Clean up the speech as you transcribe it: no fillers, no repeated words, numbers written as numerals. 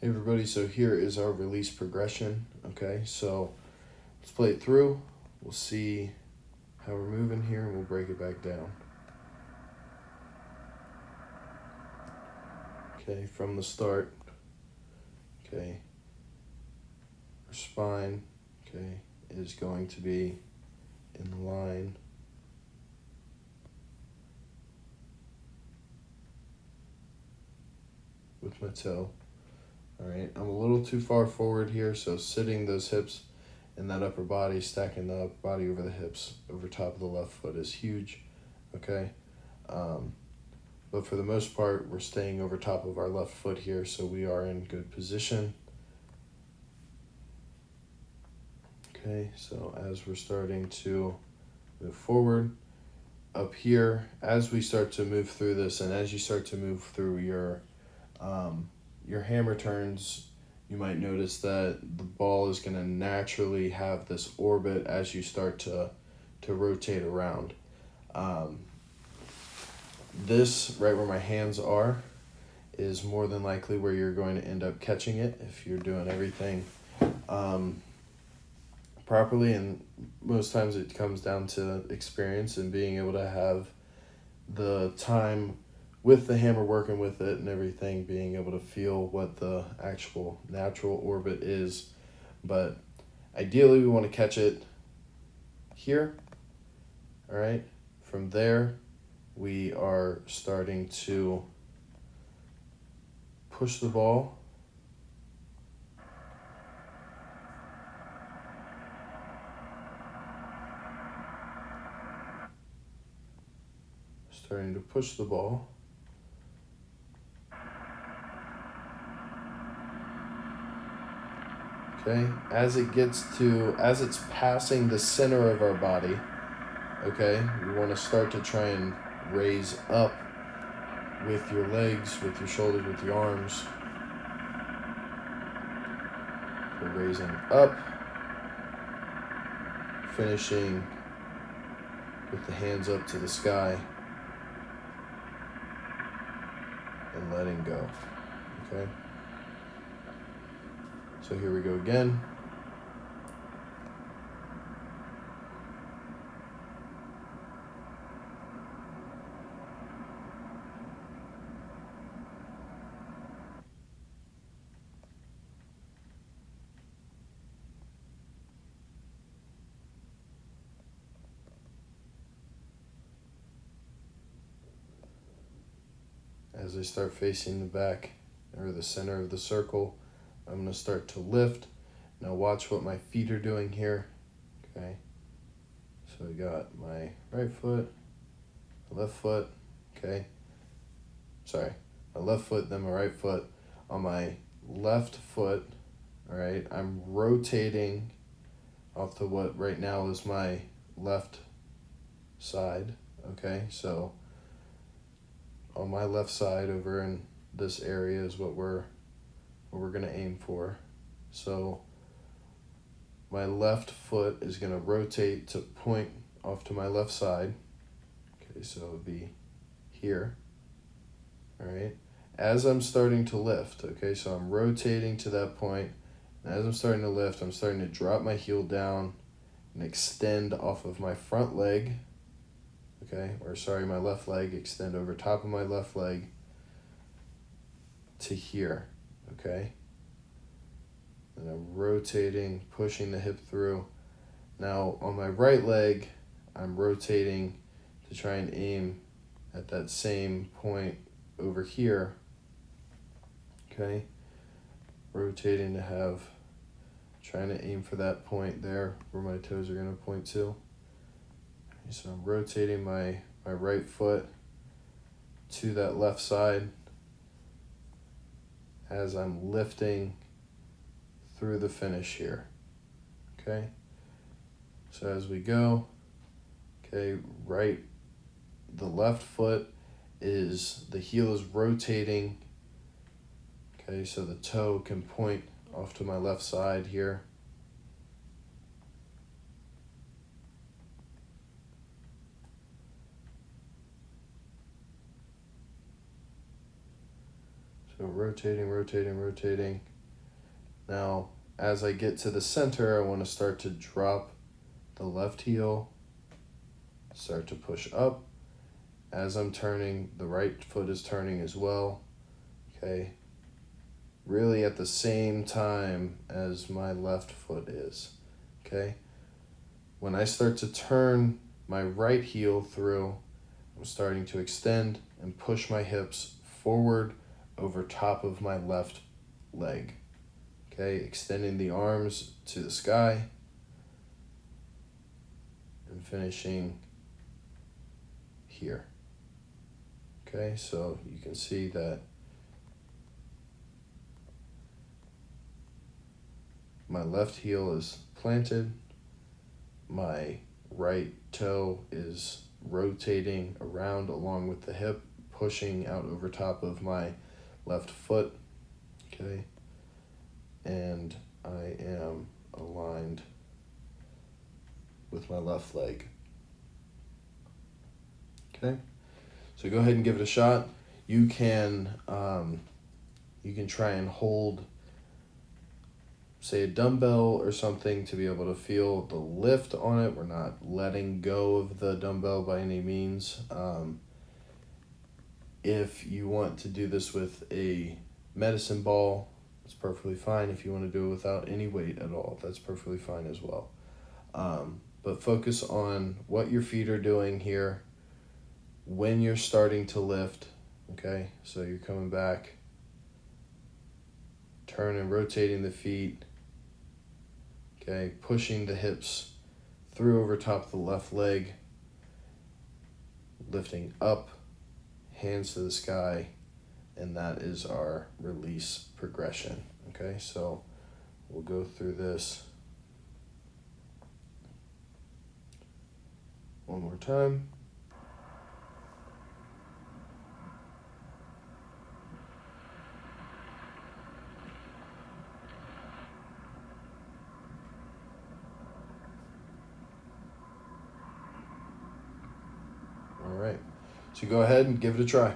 Hey everybody, so here is our release progression. Okay, so let's play it through. We'll see how we're moving here and we'll break it back down. Okay, from the start. Okay, our spine, okay, is going to be in line with my toe. All right, I'm a little too far forward here, so sitting those hips and that upper body, stacking the upper body over the hips over top of the left foot is huge. Okay, but for the most part, we're staying over top of our left foot here, so we are in good position. Okay, so as we're starting to move forward, up here, as we start to move through this, and as you start to move through your hammer turns, you might notice that the ball is going to naturally have this orbit as you start to rotate around. This, right where my hands are, is more than likely where you're going to end up catching it if you're doing everything properly, and most times it comes down to experience and being able to have the time with the hammer working with it and everything, being able to feel what the actual natural orbit is. But ideally we want to catch it here. All right, from there we are starting to push the ball starting to push the ball. Okay, as it's passing the center of our body, okay, you want to start to try and raise up with your legs, with your shoulders, with your arms. So raising up, finishing with the hands up to the sky, and letting go, okay? So here we go again. As I start facing the back or the center of the circle, I'm going to start to lift. Now watch what my feet are doing here, okay? So I got my right foot, left foot, okay? Sorry, my left foot, then my right foot. On my left foot, all right, I'm rotating off to what right now is my left side, okay? So on my left side over in this area is what we're gonna aim for. So my left foot is gonna rotate to point off to my left side. Okay, so it would be here. All right. As I'm starting to lift, okay, so I'm rotating to that point, and as I'm starting to lift, I'm starting to drop my heel down and extend off of my front leg, okay, or sorry, my left leg, extend over top of my left leg to here, okay? And I'm rotating, pushing the hip through. Now on my right leg, I'm rotating to try and aim at that same point over here, okay? Rotating to trying to aim for that point there where my toes are gonna point to. Okay, so I'm rotating my right foot to that left side as I'm lifting through the finish here, okay? So as we go, okay, the left foot the heel is rotating, okay, so the toe can point off to my left side here. So rotating, rotating, rotating. Now, as I get to the center, I want to start to drop the left heel, start to push up. As I'm turning, the right foot is turning as well, okay? Really at the same time as my left foot is, okay? When I start to turn my right heel through, I'm starting to extend and push my hips forward over top of my left leg, okay? Extending the arms to the sky and finishing here. Okay, so you can see that my left heel is planted, my right toe is rotating around along with the hip, pushing out over top of my left foot, okay, and I am aligned with my left leg. Okay, so go ahead and give it a shot. You can try and hold, say, a dumbbell or something to be able to feel the lift on it. We're not letting go of the dumbbell by any means. If you want to do this with a medicine ball, it's perfectly fine. If you want to do it without any weight at all, that's perfectly fine as well. But focus on what your feet are doing here when you're starting to lift, okay? So you're coming back, turn and rotating the feet, okay? Pushing the hips through over top of the left leg, lifting up, hands to the sky, and that is our release progression, okay? So we'll go through this one more time. All right, so go ahead and give it a try.